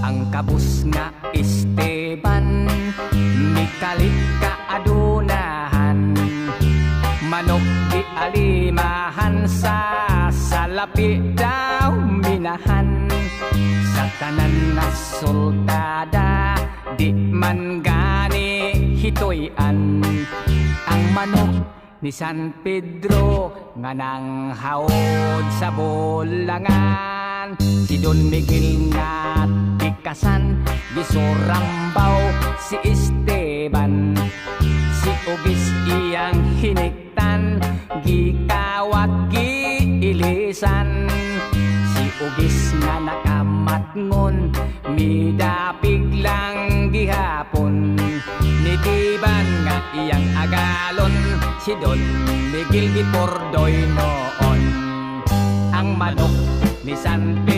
ang kabus nga Esteban, mikalit ka adunahan, manok di alimahan, sa salapi daw minahan, sa tanan na sultada di man gani hitoy-an, ang manok ni San Pedro nga nang haod sa bulangan, si Don Miguel nga tikasan, gisurambaw si Esteban, si Ugis iyang hiniktan, gikawat giilisan, si Ugis nga nakamatngon, midapig lang gihapon, nitiban nga iyang agalon, si Don Miguel gipordoy noon, ang manok ni San Pedro